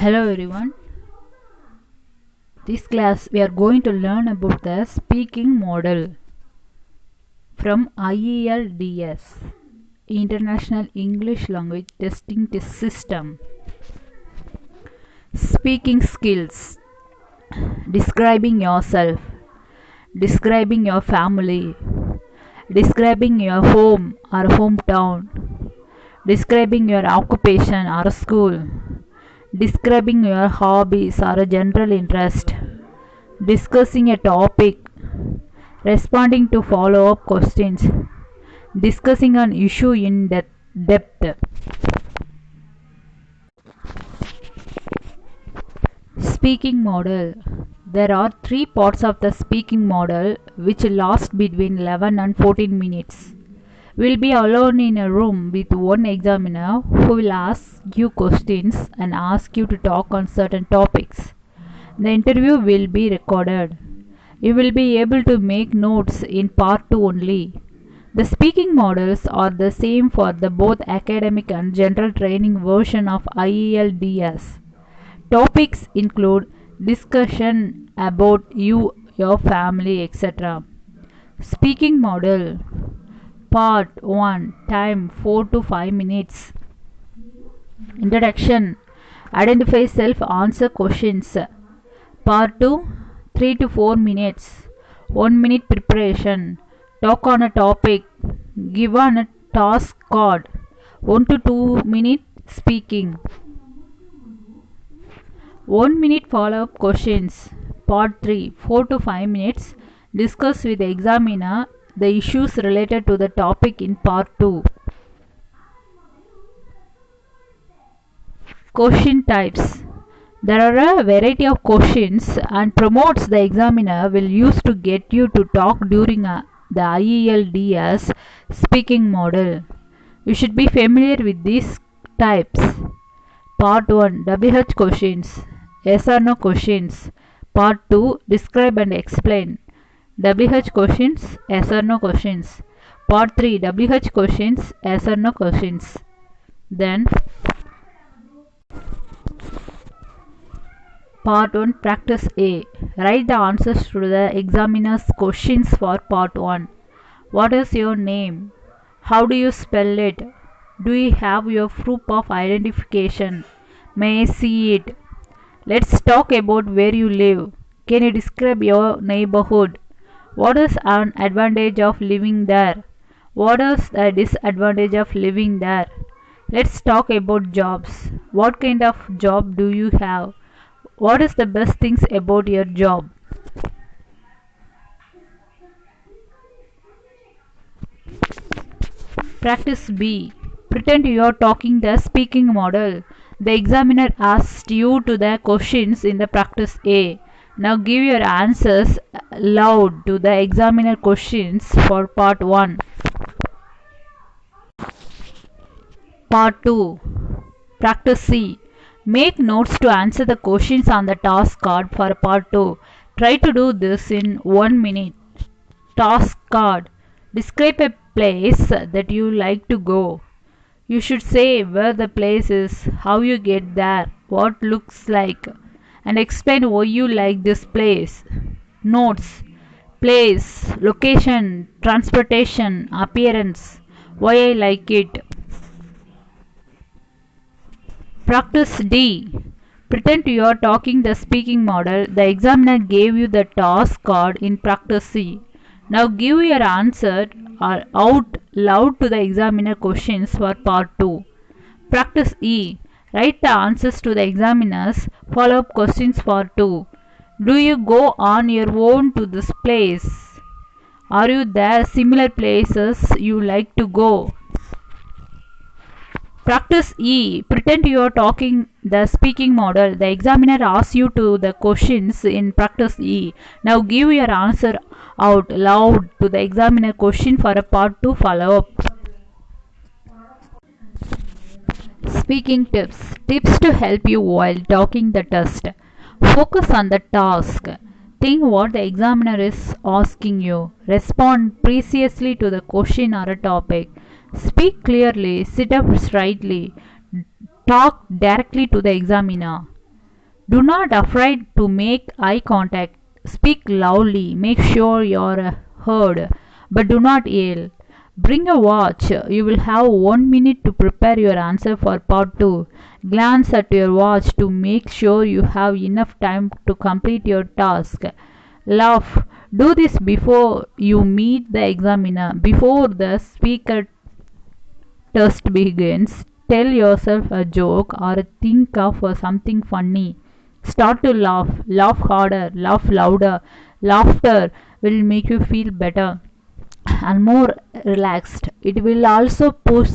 Hello everyone. This class we are going to learn about the speaking model from IELTS, International English Language Testing Test System. Speaking skills: describing yourself, describing your family, describing your home or hometown, describing your occupation or school, describing your hobbies or a general interest, discussing a topic, responding to follow-up questions, discussing an issue in depth. Speaking model. There are three parts of the speaking model which last between 11 and 14 minutes. We'll be alone in a room with one examiner who will ask you questions and ask you to talk on certain topics. The interview will be recorded. You will be able to make notes in part 2 only. The speaking models are the same for the both academic and general training version of IELTS. Topics include discussion about you, your family, etc. Speaking model. Part 1. Time 4 to 5 minutes. Introduction. Identify self, answer questions. Part 2. 3 to 4 minutes. 1 minute preparation. Talk on a topic. Give on a task card. 1 to 2 minute speaking. 1 minute follow-up questions. Part 3. 4 to 5 minutes. Discuss with the examiner the issues related to the topic in part 2. Question types. There are a variety of questions and promotes the examiner will use to get you to talk during the IELTS speaking model. You should be familiar with these types. Part 1. WH questions. Yes or no questions. Part 2. Describe and explain. WH questions. Yes or no questions. Part 3. WH questions. Yes or no questions. Then Part 1. Practice A. Write the answers to the examiner's questions for Part 1. What is your name? How do you spell it? Do you have your proof of identification? May I see it? Let's talk about where you live. Can you describe your neighborhood? What is an advantage of living there? What is the disadvantage of living there? Let's talk about jobs. What kind of job do you have? What is the best things about your job? Practice B. Pretend you are talking the speaking model. The examiner asked you to the questions in the practice A. Now give your answers loud to the examiner questions for part 1. Part 2. Practice C. Make notes to answer the questions on the task card for part 2. Try to do this in 1 minute. Task card. Describe a place that you like to go. You should say where the place is, how you get there, what looks like, and explain why you like this place. Notes. Place, location, transportation, appearance, why I like it. Practice D. Pretend you are talking the speaking model. The examiner gave you the task card in practice C. Now give your answer out loud to the examiner questions for part 2. Practice E. Write the answers to the examiner's follow-up questions for 2. Do you go on your own to this place? Are you there similar places you like to go? Practice E. Pretend you are talking the speaking model. The examiner asks you to the questions in practice E. Now give your answer out loud to the examiner question for a part 2 follow-up. Speaking tips. Tips to help you while talking the test. Focus on the task. Think what the examiner is asking you. Respond precisely to the question or a topic. Speak clearly, sit up straightly, talk directly to the examiner. Do not afraid to make eye contact. Speak loudly. Make sure you're heard, but do not yell. Bring a watch. You will have 1 minute to prepare your answer for part 2. Glance at your watch to make sure you have enough time to complete your task. Laugh. Do this before you meet the examiner. Before the speaker test begins, tell yourself a joke or think of something funny. Start to laugh. Laugh harder. Laugh louder. Laughter will make you feel better and more relaxed. It will also push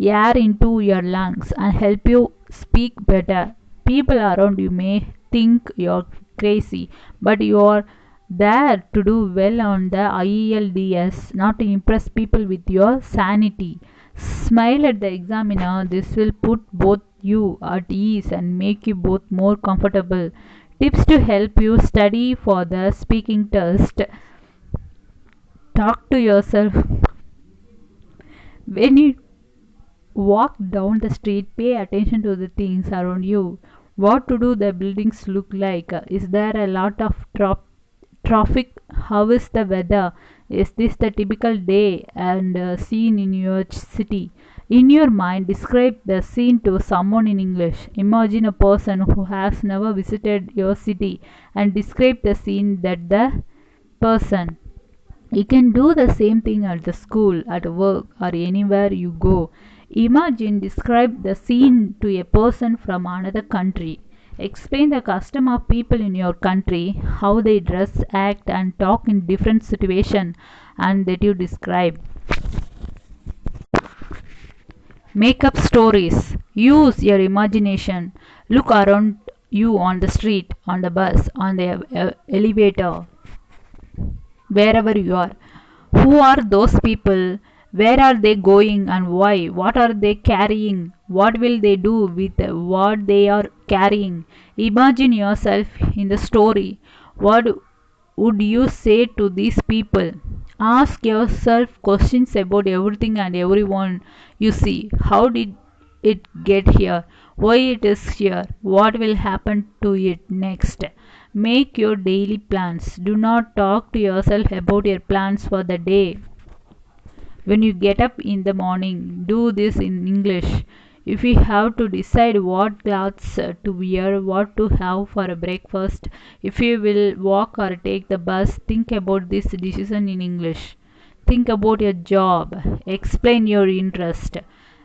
air into your lungs and help you speak better. People around you may think you're crazy, but you are there to do well on the IELTS, not to impress people with your sanity. Smile at the examiner. This will put both you at ease and make you both more comfortable. Tips to help you study for the speaking test. Talk to yourself. When you walk down the street, pay attention to the things around you. What to do the buildings look like? Is there a lot of traffic? How is the weather? Is this the typical day and scene in your city? In your mind, describe the scene to someone in English. Imagine a person who has never visited your city and describe the scene that the person. You can do the same thing at the school, at work, or anywhere you go. Imagine, describe the scene to a person from another country. Explain the custom of people in your country, how they dress, act, and talk in different situations, and that you describe. Make up stories. Use your imagination. Look around you on the street, on the bus, on the elevator, wherever you are. Who are those people? Where are they going and why? What are they carrying? What will they do with what they are carrying? Imagine yourself in the story. What would you say to these people? Ask yourself questions about everything and everyone you see. How did it get here? Why it is here? What will happen to it next? Make your daily plans. Do not talk to yourself about your plans for the day. When you get up in the morning, do this in English. If you have to decide what clothes to wear, what to have for a breakfast, if you will walk or take the bus, think about this decision in English. Think about your job. Explain your interest.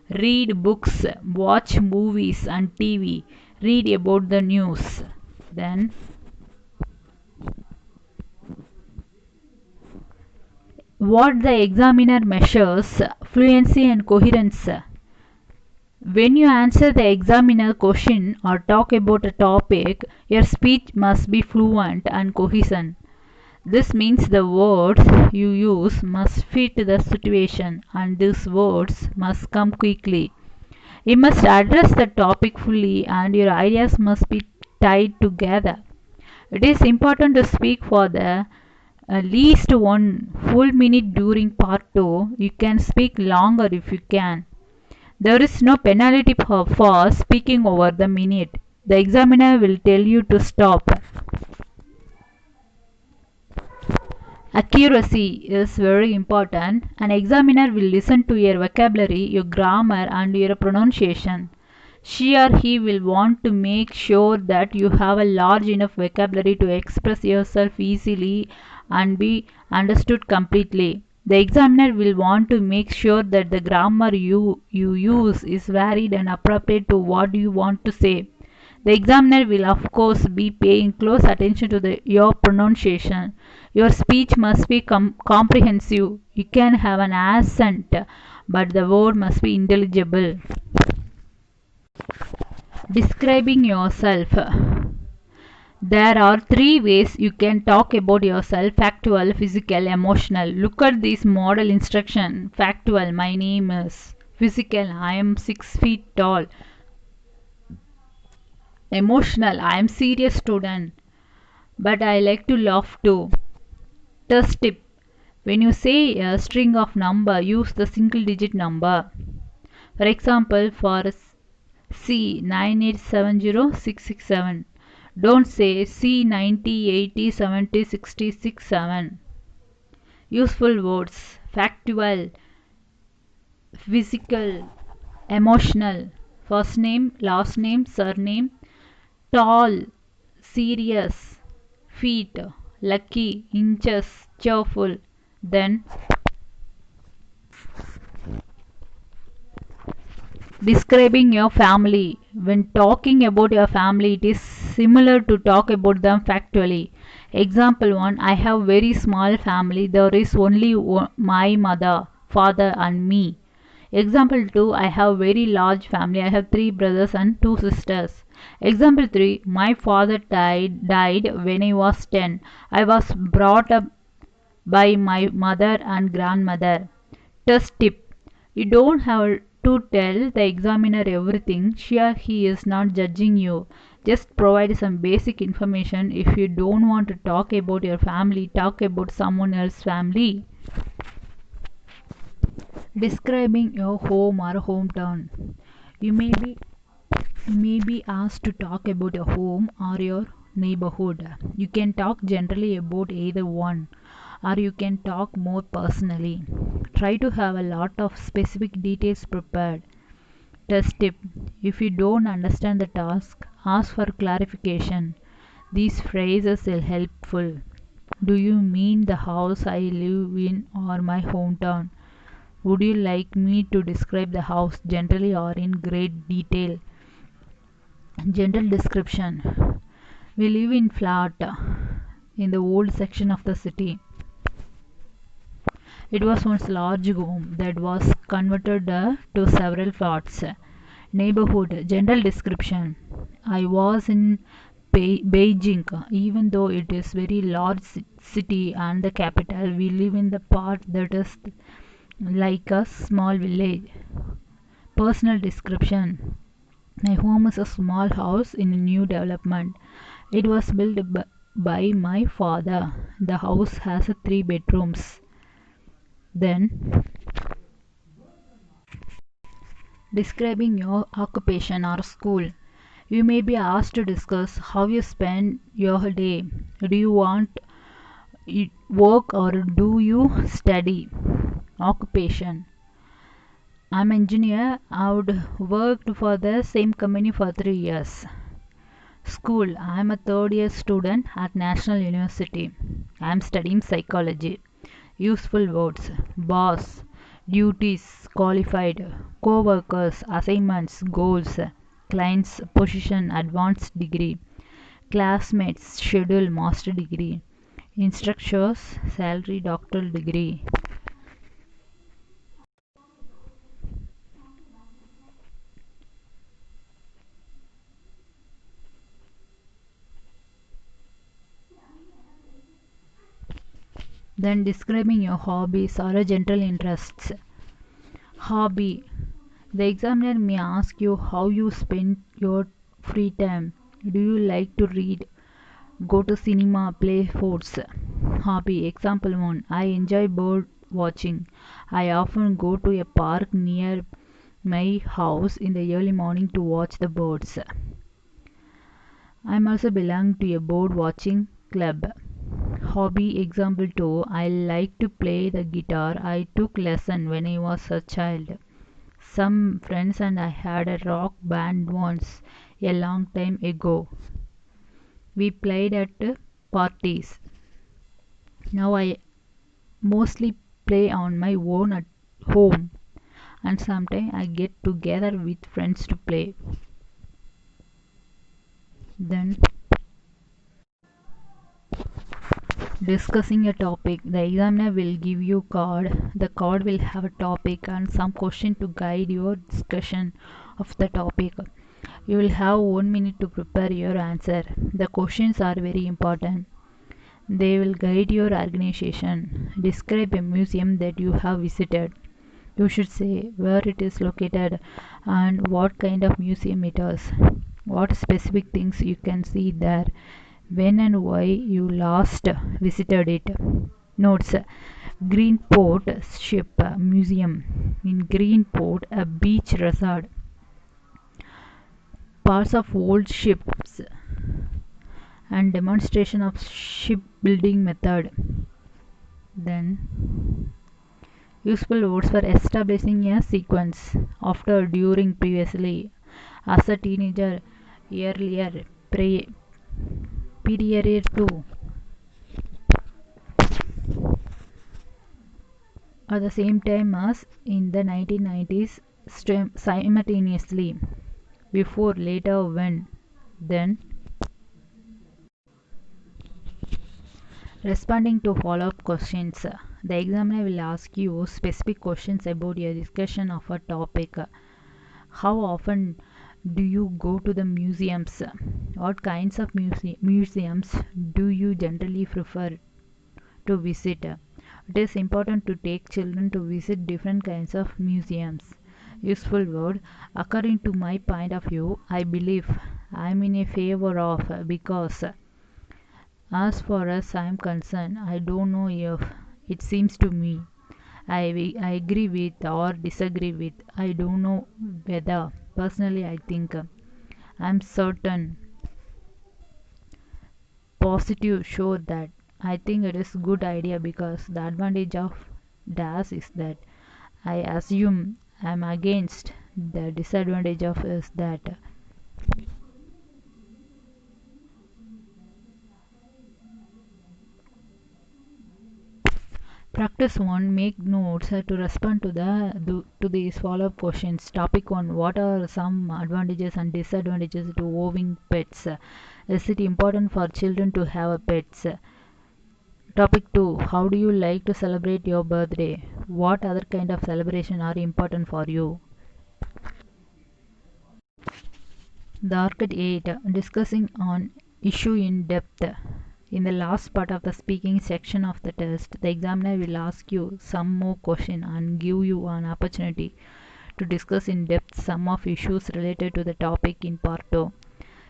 Read books, watch movies and TV. Read about the news. Then what the examiner measures fluency and coherence. When you answer the examiner question or talk about a topic, your speech must be fluent and coherent. This means the words you use must fit the situation and these words must come quickly. You must address the topic fully and your ideas must be tied together. It is important to speak for the at least 1 full minute during part 2. You can speak longer if you can. There is no penalty for speaking over the minute. The examiner will tell you to stop. Accuracy is very important. An examiner will listen to your vocabulary, your grammar, and your pronunciation. She or he will want to make sure that you have a large enough vocabulary to express yourself easily and be understood completely. The examiner will want to make sure that the grammar you use is varied and appropriate to what you want to say. The examiner will of course be paying close attention to your pronunciation. Your speech must be comprehensive. You can have an accent, but the word must be intelligible. Describing yourself. There are 3 ways you can talk about yourself: factual, physical, emotional. Look at this model instruction. Factual: my name is. Physical: I am 6 feet tall. Emotional: I am serious student, but I like to laugh too. Test tip: when you say a string of number, use the single digit number. For example, for C 9870667, Don't say C 90, 80, 70, 60, 6, 7. Useful words factual, physical, emotional, first name, last name, surname, tall, serious, feet, lucky, inches, cheerful. Then describing your family. When talking about your family, it is similar to talk about them factually. Example 1, I have very small family. There is only my mother, father and me. Example 2, I have very large family. I have 3 brothers and 2 sisters. Example 3, my father died when I was 10. I was brought up by my mother and grandmother. Test tip: you don't have to tell the examiner everything. Sure, he is not judging you. Just provide some basic information. If you don't want to talk about your family, talk about someone else's family. Describing your home or hometown. You may be asked to talk about your home or your neighborhood. You can talk generally about either one, or you can talk more personally. Try to have a lot of specific details prepared. Test tip: if you don't understand the task, ask for clarification. These phrases are helpful. Do you mean the house I live in or my hometown? Would you like me to describe the house generally or in great detail? General description: we live in flat in the old section of the city. It was once a large home that was converted to several flats. Neighborhood general description: I was in Beijing. Even though it is very large city and the capital, we live in the part that is like a small village. Personal description: my home is a small house in a new development. It was built by my father. The house has 3 bedrooms. Then, describing your occupation or school. You may be asked to discuss how you spend your day. Do you want work or do you study? Occupation: I'm an engineer. I would worked for the same company for 3 years. School: I'm a third year student at National University. I'm studying psychology. Useful words: boss, duties, qualified, co-workers, assignments, goals, client's position, advanced degree, classmates, schedule, master degree, instructors, salary, doctoral degree. Then describing your hobbies or general interests. Hobby: the examiner may ask you how you spend your free time. Do you like to read, go to cinema, play sports? Hobby: example 1, I enjoy bird watching. I often go to a park near my house in the early morning to watch the birds. I also belong to a bird watching club. Hobby: example 2, I like to play the guitar. I took lesson when I was a child. Some friends and I had a rock band once, a long time ago. We played at parties. Now I mostly play on my own at home, and sometimes I get together with friends to play. Then, discussing a topic. The examiner will give you card. The card will have a topic and some question to guide your discussion of the topic. You will have 1 minute to prepare your answer. The questions are very important. They will guide your organization. Describe a museum that you have visited. You should say where it is located and what kind of museum it is. What specific things you can see there. When and why you last visited it. Notes: Greenport Ship Museum. In Greenport, a beach resort. Parts of old ships. and demonstration of shipbuilding method. Then useful words for establishing a sequence after, during, previously, as a teenager, earlier, period to, at the same time as, in the 1990s, simultaneously, before, later, when, then. Responding to follow-up questions. The examiner will ask you specific questions about your discussion of a topic. How often do you go to the museums? What kinds of museums do you generally prefer to visit? It is important to take children to visit different kinds of museums. Useful word. According to my point of view, I believe I am in a favor of, because as far as I am concerned, I don't know if, it seems to me, I agree with or disagree with. I don't know whether. Personally, I think I'm certain positive show that I think it is good idea, because the advantage of DAS is that I assume I'm against. The disadvantage of is that practice 1. Make notes to respond to these follow-up questions. Topic 1. What are some advantages and disadvantages to owning pets? Is it important for children to have pets? Topic 2. How do you like to celebrate your birthday? What other kind of celebration are important for you? The Arcade 8. Discussing on issue in depth. In the last part of the speaking section of the test, the examiner will ask you some more questions and give you an opportunity to discuss in depth some of issues related to the topic in part 2.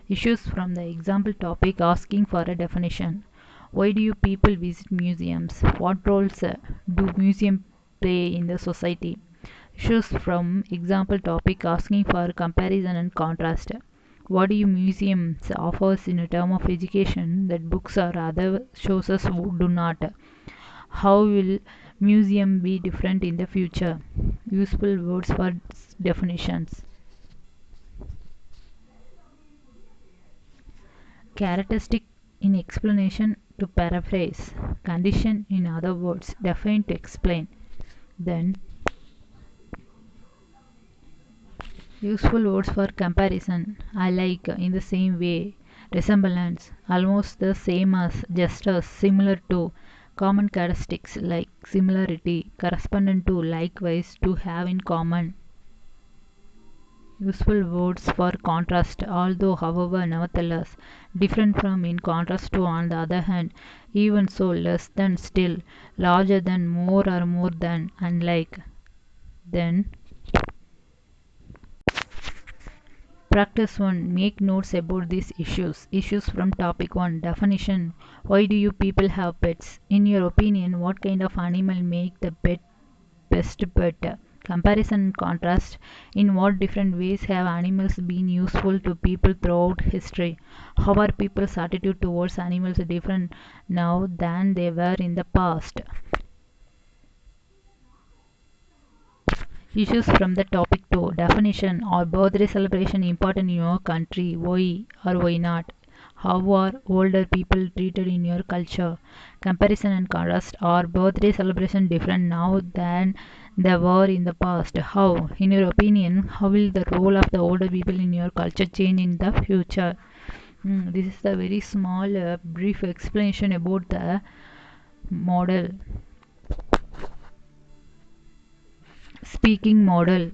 Issues from the example topic, asking for a definition. Why do you people visit museums? What roles do museums play in the society? Issues from example topic, asking for comparison and contrast. What do you museums offers in a term of education that books or other sources do not? How will museum be different in the future? Useful words for definitions. Characteristic in explanation to paraphrase. Condition in other words. Define to explain. Then useful words for comparison. I like, in the same way. Resemblance. Almost the same as, just as, similar to. Common characteristics like similarity. Correspondent to, likewise, to have in common. Useful words for contrast. Although, however, nevertheless, different from, in contrast to, on the other hand, even so, less than, still, larger than, more or more than, unlike. Then practice 1. Make notes about these issues. Issues from topic 1. Definition. Why do you people have pets? In your opinion, what kind of animal make the best pet? Comparison and contrast. In what different ways have animals been useful to people throughout history? How are people's attitude towards animals different now than they were in the past? Issues from the topic 2. Definition. Are birthday celebration important in your country? Why or why not? How are older people treated in your culture? Comparison and contrast. Are birthday celebration different now than they were in the past? How? In your opinion, how will the role of the older people in your culture change in the future? This is a very small, brief explanation about the model. Speaking model.